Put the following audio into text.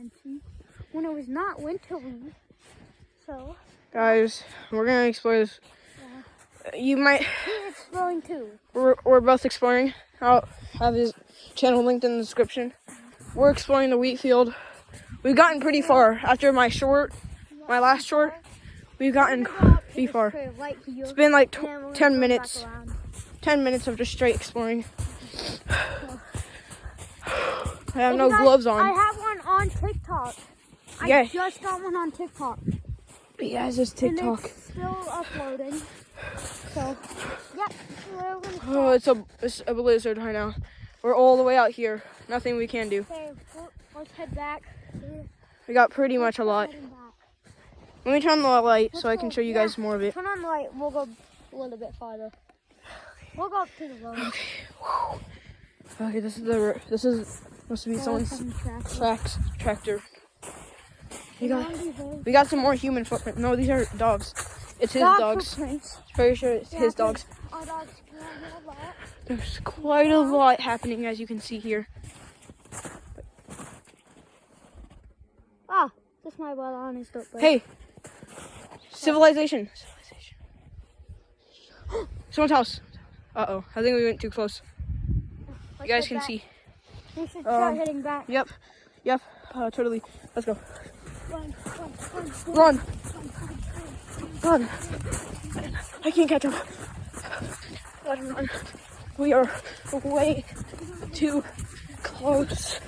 attention when it was not wintry. So, guys, we're gonna explore this. You might. he's exploring too. We're both exploring. I'll have his channel linked in the description. We're exploring the wheat field. We've gotten pretty far after my last short. We've gotten pretty far. It's been like 10 minutes. 10 minutes of just straight exploring. I have no gloves on. I have one on TikTok. Yeah. I just got one on TikTok. Yeah, it's just TikTok. And it's still uploading. So, yeah. It's a blizzard right now. We're all the way out here. Nothing we can do. Okay, let's head back. We got pretty much a lot. Let me turn on the light so I can show you guys more of it. Turn on the light. We'll go a little bit farther. We'll go up to the road. Okay. Whew. Okay, this is supposed to be someone's tractor. We got some more human footprint. No, these are dogs. It's his dogs. Pretty sure it's his dogs. Our dogs can handle a lot. There's quite a lot happening, as you can see here. Ah, this might well honest up. Hey, civilization. Someone's house. Uh-oh, I think we went too close. You guys can see. We should start heading back. Yep, totally. Let's go. Run. Run. I can't catch him. Let him run. We are way too close.